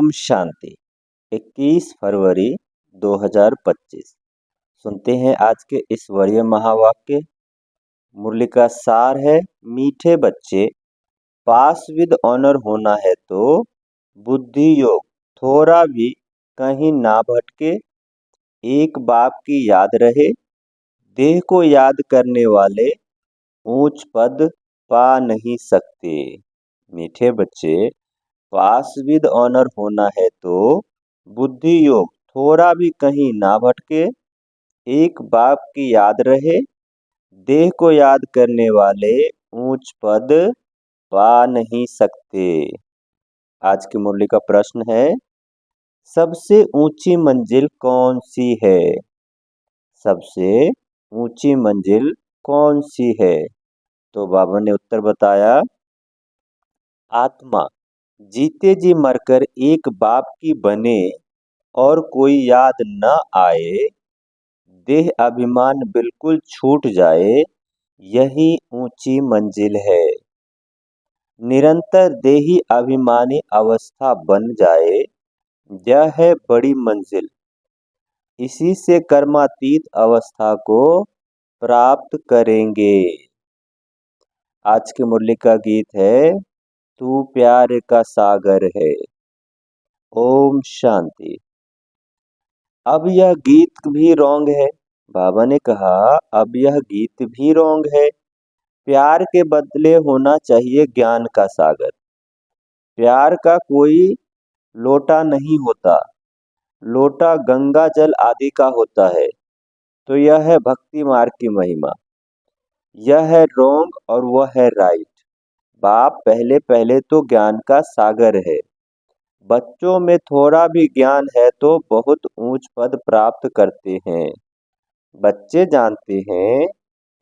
ओम शांति। 21 फरवरी 2025। सुनते हैं आज के ईश्वरीय महावाक्य। मुरली का सार है, मीठे बच्चे, पास विद ऑनर होना है तो बुद्धि योग थोड़ा भी कहीं ना भटके, एक बाप की याद रहे, देह को याद करने वाले ऊंच पद पा नहीं सकते। मीठे बच्चे, पास विद ऑनर होना है तो बुद्धि योग थोड़ा भी कहीं ना भटके, एक बाप की याद रहे, देह को याद करने वाले ऊंच पद पा नहीं सकते। आज की मुरली का प्रश्न है, सबसे ऊंची मंजिल कौन सी है? सबसे ऊंची मंजिल कौन सी है? तो बाबा ने उत्तर बताया, आत्मा जीते जी मरकर एक बाप की बने और कोई याद न आए, देह अभिमान बिल्कुल छूट जाए, यही ऊंची मंजिल है। निरंतर देही अभिमानी अवस्था बन जाए, यह है बड़ी मंजिल। इसी से कर्मातीत अवस्था को प्राप्त करेंगे। आज की मुरली का गीत है, तू प्यार का सागर है। ओम शांति। अब यह गीत भी रॉन्ग है। बाबा ने कहा, अब यह गीत भी रॉन्ग है। प्यार के बदले होना चाहिए ज्ञान का सागर। प्यार का कोई लोटा नहीं होता, लोटा गंगा जल आदि का होता है। तो यह है भक्ति मार्ग की महिमा। यह है रॉन्ग और वह है राइट। बाप पहले पहले तो ज्ञान का सागर है। बच्चों में थोड़ा भी ज्ञान है तो बहुत ऊंच पद प्राप्त करते हैं। बच्चे जानते हैं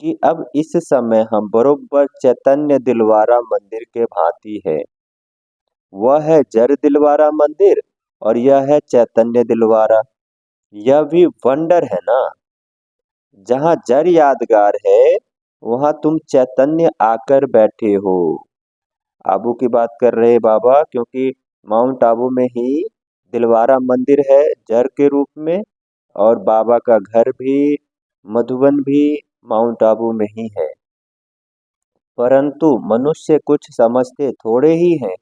कि अब इस समय हम बरोबर चैतन्य दिलवारा मंदिर के भांति है। वह है जर दिलवारा मंदिर और यह है चैतन्य दिलवारा। यह भी वंडर है ना। जहाँ जर यादगार है वहाँ तुम चैतन्य आकर बैठे हो। आबू की बात कर रहे बाबा, क्योंकि माउंट आबू में ही दिलवारा मंदिर है जर के रूप में, और बाबा का घर भी, मधुबन भी माउंट आबू में ही है। परंतु मनुष्य कुछ समझते थोड़े ही हैं।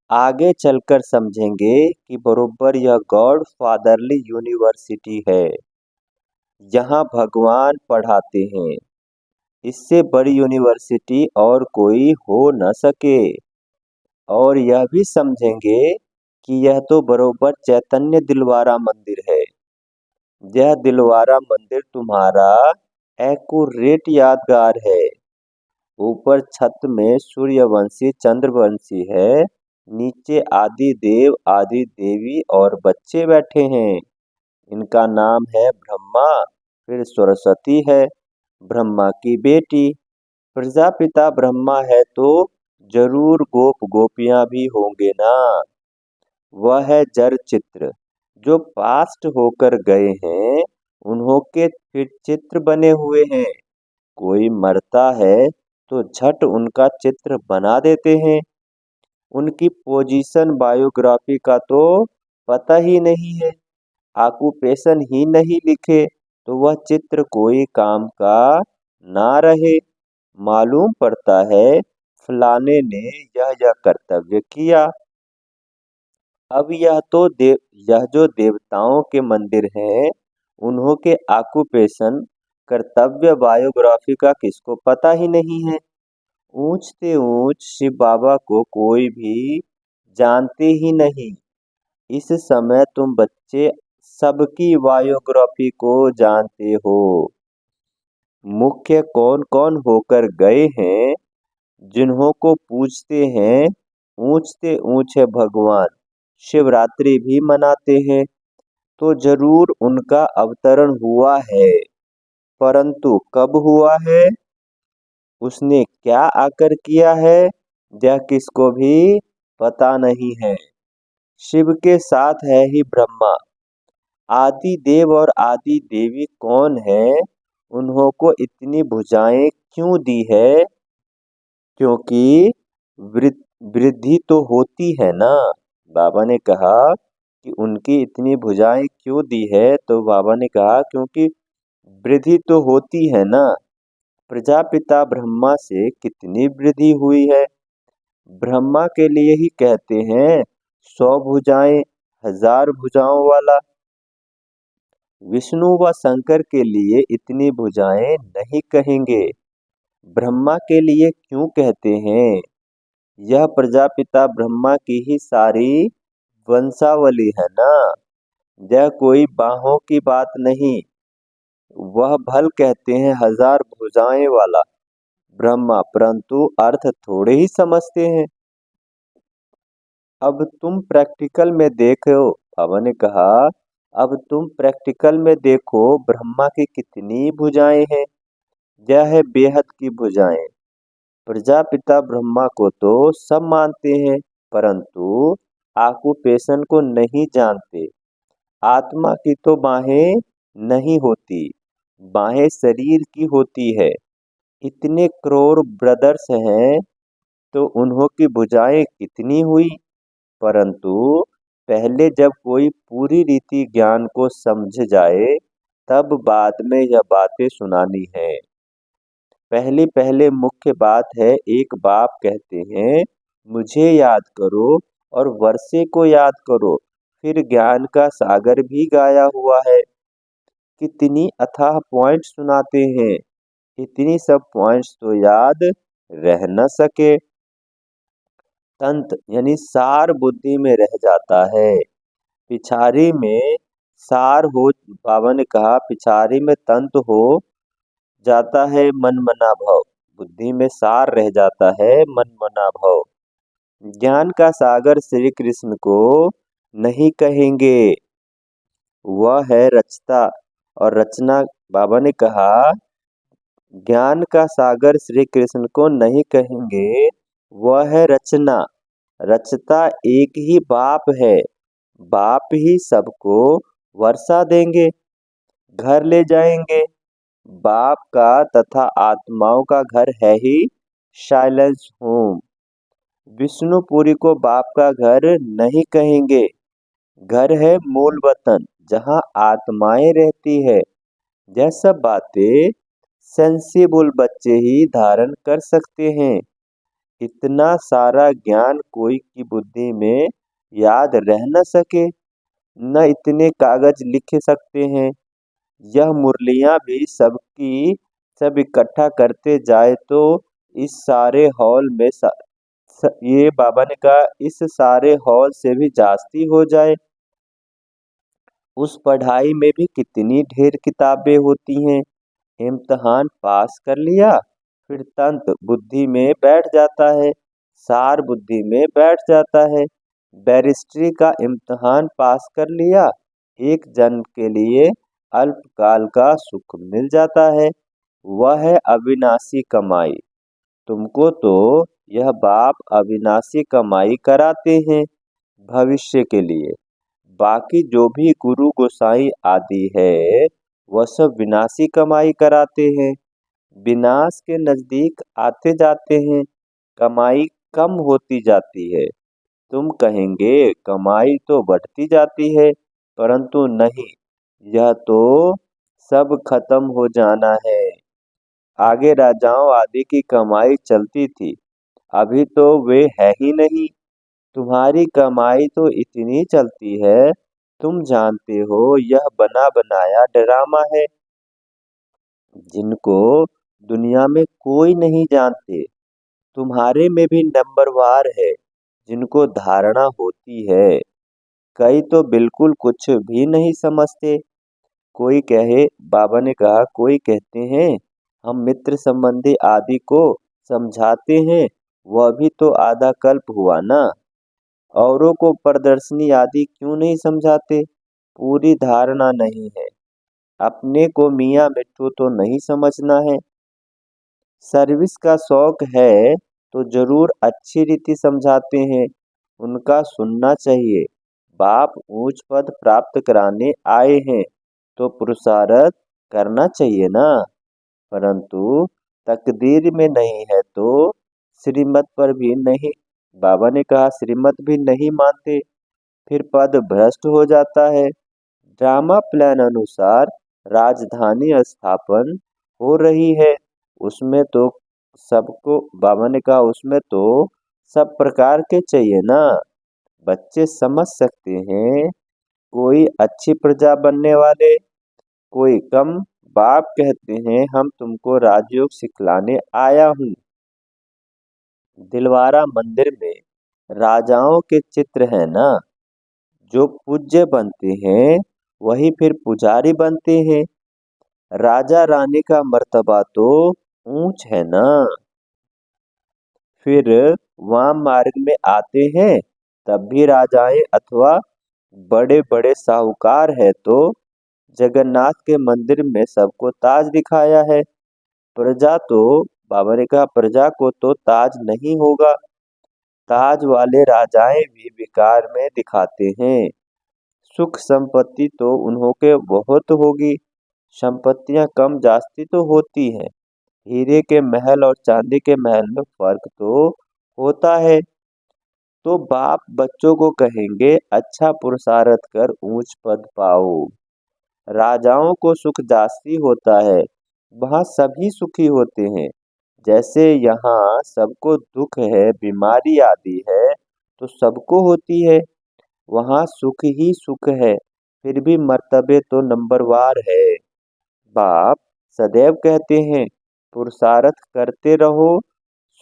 आगे चलकर समझेंगे कि बरोबर यह गॉड फादरली यूनिवर्सिटी है। यहाँ भगवान पढ़ाते हैं। इससे बड़ी यूनिवर्सिटी और कोई हो न सके। और यह भी समझेंगे कि यह तो बरोबर चैतन्य दिलवारा मंदिर है। यह दिलवारा मंदिर तुम्हारा एक्यूरेट यादगार है। ऊपर छत में सूर्यवंशी चंद्रवंशी है, नीचे आदि देव आदि देवी और बच्चे बैठे हैं। इनका नाम है ब्रह्मा, फिर सरस्वती है, ब्रह्मा की बेटी। प्रजापिता ब्रह्मा है तो जरूर गोप गोपियां भी होंगे ना। वह है जर चित्र। जो पास्ट होकर गए हैं उन्हों के फिर चित्र बने हुए हैं। कोई मरता है तो झट उनका चित्र बना देते हैं। उनकी पोजीशन बायोग्राफी का तो पता ही नहीं है। ऑक्यूपेशन ही नहीं लिखे तो वह चित्र कोई काम का ना रहे। मालूम पड़ता है फलाने ने यह कर्तव्य किया। अब यह जो देवताओं के मंदिर हैं, उन्हों के ऑक्यूपेशन कर्तव्य बायोग्राफी का किसको पता ही नहीं है। ऊंचते ऊंच शिव बाबा को कोई भी जानते ही नहीं। इस समय तुम बच्चे सबकी बायोग्राफी को जानते हो। मुख्य कौन कौन होकर गए हैं, जिन्हों को पूजते हैं, ऊंचते ऊंच है भगवान। शिवरात्रि भी मनाते हैं तो जरूर उनका अवतरण हुआ है। परंतु कब हुआ है, उसने क्या आकर किया है, यह किसको भी पता नहीं है। शिव के साथ है ही ब्रह्मा। आदि देव और आदि देवी कौन है, उन्हों को इतनी भुजाएं क्यों दी है? क्योंकि वृद्धि तो होती है ना, बाबा ने कहा कि उनकी इतनी भुजाएं क्यों दी है, तो बाबा ने कहा क्योंकि वृद्धि तो होती है ना। प्रजापिता ब्रह्मा से कितनी वृद्धि हुई है। ब्रह्मा के लिए ही कहते हैं 100 भुजाएं, 1000 भुजाओं वाला। विष्णु व शंकर के लिए इतनी भुजाएं नहीं कहेंगे। ब्रह्मा के लिए क्यों कहते हैं? यह प्रजापिता ब्रह्मा की ही सारी वंशावली है ना। यह कोई बाहों की बात नहीं। वह भल कहते हैं 1000 भुजाएं वाला ब्रह्मा, परंतु अर्थ थोड़े ही समझते हैं। अब तुम प्रैक्टिकल में देखो, बाबा ने कहा, अब तुम प्रैक्टिकल में देखो ब्रह्मा की कितनी भुजाएं हैं। यह है बेहद की भुजाएं। प्रजापिता ब्रह्मा को तो सब मानते हैं, परंतु ऑक्यूपेशन को नहीं जानते। आत्मा की तो बाहें नहीं होती, बाहें शरीर की होती है। इतने करोड़ ब्रदर्स हैं तो उन्हों की भुजाएं कितनी हुई। परंतु पहले जब कोई पूरी रीति ज्ञान को समझ जाए, तब बाद में यह बातें सुनानी है। पहले पहले मुख्य बात है, एक बाप कहते हैं मुझे याद करो और वर्षे को याद करो, फिर ज्ञान का सागर भी गाया हुआ है। कितनी अथाह पॉइंट सुनाते हैं, इतनी सब पॉइंट्स तो याद रह न सके। तंत यानी सार बुद्धि में रह जाता है। पिछारी में सार हो, बाबा ने कहा पिछारी में तंत हो जाता है मन मना भव, बुद्धि में सार रह जाता है मन मना भव। ज्ञान का सागर श्री कृष्ण को नहीं कहेंगे, वह है रचता और रचना। बाबा ने कहा ज्ञान का सागर श्री कृष्ण को नहीं कहेंगे, वह है रचना। रचता एक ही बाप है, बाप ही सबको वर्षा देंगे, घर ले जाएंगे। बाप का तथा आत्माओं का घर है ही साइलेंस होम। विष्णुपुरी को बाप का घर नहीं कहेंगे, घर है मूल वतन जहाँ आत्माएं रहती है। यह सब बातें सेंसिबल बच्चे ही धारण कर सकते हैं। इतना सारा ज्ञान कोई की बुद्धि में याद रह न सके, न इतने कागज लिख सकते हैं। यह मुरलियां भी सबकी सब इकट्ठा करते जाए तो इस सारे हॉल में ये बाबा ने कहा इस सारे हॉल से भी जास्ती हो जाए। उस पढ़ाई में भी कितनी ढेर किताबें होती हैं। इम्तिहान पास कर लिया, फिर तंत्र बुद्धि में बैठ जाता है, सार बुद्धि में बैठ जाता है। बैरिस्ट्री का इम्तिहान पास कर लिया, एक जन्म के लिए अल्पकाल का सुख मिल जाता है। वह है अविनाशी कमाई। तुमको तो यह बाप अविनाशी कमाई कराते हैं भविष्य के लिए। बाकी जो भी गुरु गोसाई आदि है, वह सब विनाशी कमाई कराते हैं। विनाश के नजदीक आते जाते हैं, कमाई कम होती जाती है। तुम कहेंगे कमाई तो बढ़ती जाती है, परंतु नहीं, यह तो सब खत्म हो जाना है। आगे राजाओं आदि की कमाई चलती थी, अभी तो वे है ही नहीं। तुम्हारी कमाई तो इतनी चलती है, तुम जानते हो यह बना बनाया ड्रामा है, जिनको दुनिया में कोई नहीं जानते। तुम्हारे में भी नंबरवार है, जिनको धारणा होती है। कई तो बिल्कुल कुछ भी नहीं समझते। कोई कहे, बाबा ने कहा कोई कहते हैं हम मित्र संबंधी आदि को समझाते हैं, वह भी तो आधा कल्प हुआ ना। औरों को प्रदर्शनी आदि क्यों नहीं समझाते? पूरी धारणा नहीं है। अपने को मियाँ मिट्ठू तो नहीं समझना है। सर्विस का शौक है तो जरूर अच्छी रीति समझाते हैं, उनका सुनना चाहिए। बाप ऊंच पद प्राप्त कराने आए हैं तो पुरुषार्थ करना चाहिए ना। परंतु तकदीर में नहीं है तो श्रीमत पर भी नहीं, बाबा ने कहा श्रीमत भी नहीं मानते, फिर पद भ्रष्ट हो जाता है। ड्रामा प्लान अनुसार राजधानी स्थापन हो रही है। उसमें तो सबको बाबा ने कहा उसमें तो सब प्रकार के चाहिए ना। बच्चे समझ सकते हैं, कोई अच्छी प्रजा बनने वाले, कोई कम। बाप कहते हैं हम तुमको राजयोग सिखलाने आया हूँ। दिलवारा मंदिर में राजाओं के चित्र है ना, जो पूज्य बनते हैं वही फिर पुजारी बनते हैं। राजा रानी का मर्तबा तो ऊंच है ना। फिर वाम मार्ग में आते हैं तब भी राजाएं अथवा बड़े बड़े साहूकार है तो जगन्नाथ के मंदिर में सबको ताज दिखाया है। प्रजा तो बाबा ने कहा प्रजा को तो ताज नहीं होगा। ताज वाले राजाएं भी विकार में दिखाते हैं। सुख संपत्ति तो उन्हों के बहुत होगी। संपत्तियां कम जास्ती तो होती हैं। हीरे के महल और चांदी के महल में फर्क तो होता है। तो बाप बच्चों को कहेंगे अच्छा पुरुषार्थ कर ऊंच पद पाओ। राजाओं को सुख जास्ती होता है, वहाँ सभी सुखी होते हैं। जैसे यहाँ सबको दुख है, बीमारी आदि है तो सबको होती है, वहाँ सुख ही सुख है। फिर भी मर्तबे तो नंबरवार है। बाप सदैव कहते हैं पुरुषार्थ करते रहो,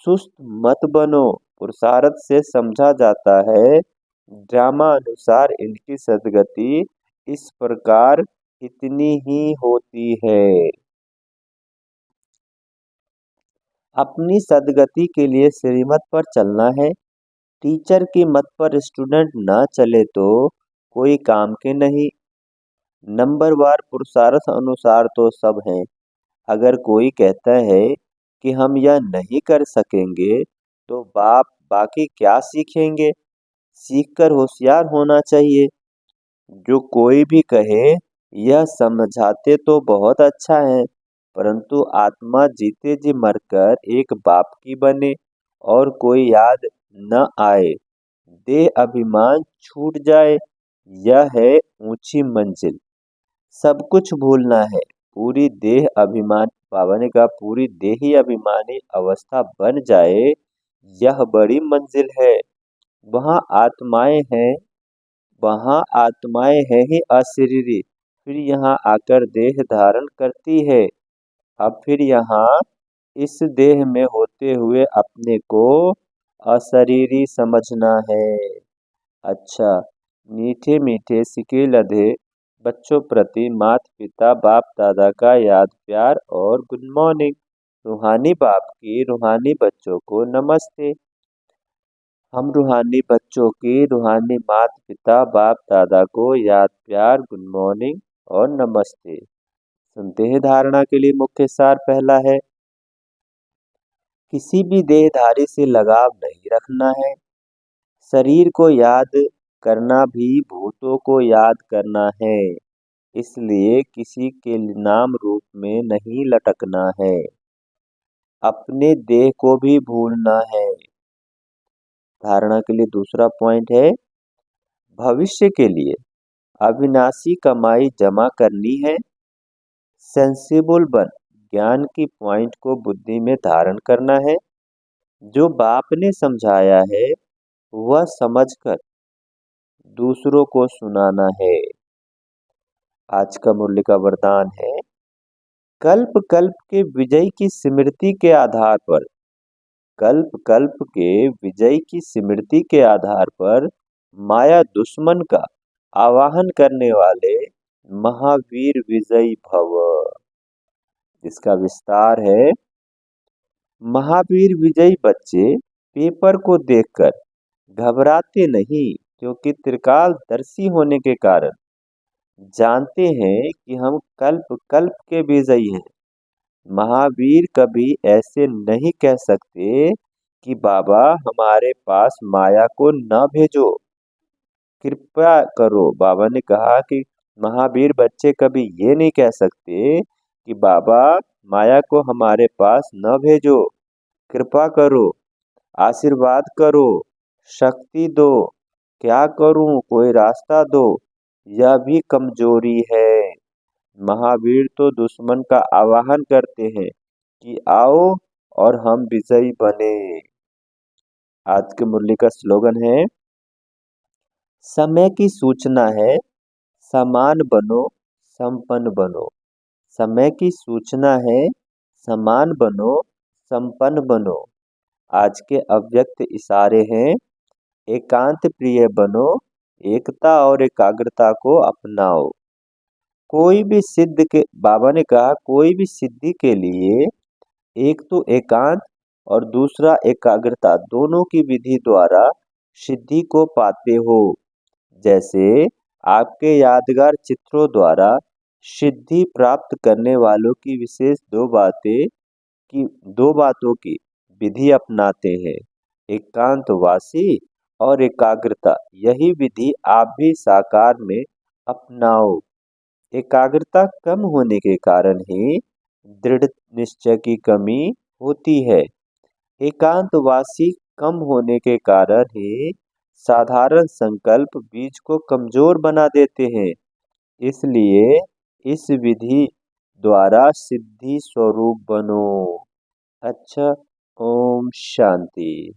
सुस्त मत बनो। पुरुषार्थ से समझा जाता है ड्रामा अनुसार इनकी सदगति इस प्रकार इतनी ही होती है। अपनी सदगति के लिए श्रीमत पर चलना है। टीचर की मत पर स्टूडेंट न चले तो कोई काम के नहीं। नंबरवार पुरुषार्थ अनुसार तो सब हैं। अगर कोई कहता है कि हम यह नहीं कर सकेंगे तो बाप बाकी क्या सीखेंगे। सीखकर होशियार होना चाहिए। जो कोई भी कहे यह समझाते तो बहुत अच्छा है, परंतु आत्मा जीते जी मरकर एक बाप की बने और कोई याद न आए, देह अभिमान छूट जाए, यह है ऊंची मंजिल। सब कुछ भूलना है, पूरी देह अभिमान बाबा ने कहा पूरी देही अभिमानी अवस्था बन जाए, यह बड़ी मंजिल है। वहाँ आत्माएं हैं, वहाँ आत्माएं हैं ही अशरीरी, फिर यहाँ आकर देह धारण करती है। अब फिर यहाँ इस देह में होते हुए अपने को अशरीरी समझना है। अच्छा, मीठे मीठे सिके लधे बच्चों प्रति माता पिता बाप दादा का याद प्यार और गुड मॉर्निंग। रूहानी बाप की रूहानी बच्चों को नमस्ते। हम रूहानी बच्चों की रूहानी माता पिता बाप दादा को याद प्यार गुड मॉर्निंग और नमस्ते। सुनते हैं धारणा के लिए मुख्य सार पहला है, किसी भी देहधारी से लगाव नहीं रखना है। शरीर को याद करना भी भूतों को याद करना है, इसलिए किसी के नाम रूप में नहीं लटकना है। अपने देह को भी भूलना है। धारणा के लिए दूसरा पॉइंट है, भविष्य के लिए अविनाशी कमाई जमा करनी है। सेंसिबल बन ज्ञान की पॉइंट को बुद्धि में धारण करना है। जो बाप ने समझाया है वह समझकर दूसरों को सुनाना है। आज का मुरली का वरदान है, कल्प कल्प के विजय की स्मृति के आधार पर, कल्प कल्प के विजय की स्मृति के आधार पर माया दुश्मन का आवाहन करने वाले महावीर विजयी भव। जिसका विस्तार है, महावीर विजयी बच्चे पेपर को देखकर घबराते नहीं, क्योंकि त्रिकालदर्शी होने के कारण जानते हैं कि हम कल्प कल्प के विजयी हैं। महावीर कभी ऐसे नहीं कह सकते कि बाबा हमारे पास माया को न भेजो, कृपया करो। बाबा ने कहा कि महावीर बच्चे कभी ये नहीं कह सकते कि बाबा माया को हमारे पास न भेजो, कृपा करो, आशीर्वाद करो, शक्ति दो। क्या करूं, कोई रास्ता दो, यह भी कमजोरी है। महावीर तो दुश्मन का आवाहन करते हैं कि आओ और हम विजयी बने। आज के मुरली का स्लोगन है, समय की सूचना है, समान बनो, संपन्न बनो। समय की सूचना है, समान बनो, संपन्न बनो। आज के अव्यक्त इशारे हैं, एकांत प्रिय बनो, एकता और एकाग्रता को अपनाओ। कोई भी सिद्ध के बाबा ने कहा, कोई भी सिद्धि के लिए एक तो एकांत और दूसरा एकाग्रता दोनों की विधि द्वारा सिद्धि को पाते हो। जैसे आपके यादगार चित्रों द्वारा सिद्धि प्राप्त करने वालों की विशेष दो बातों की विधि अपनाते हैं, एकांतवासी और एकाग्रता। यही विधि आप भी साकार में अपनाओ। एकाग्रता कम होने के कारण ही दृढ़ निश्चय की कमी होती है। एकांतवासी कम होने के कारण ही साधारण संकल्प बीज को कमजोर बना देते हैं। इसलिए इस विधि द्वारा सिद्धि स्वरूप बनो। अच्छा, ओम शांति।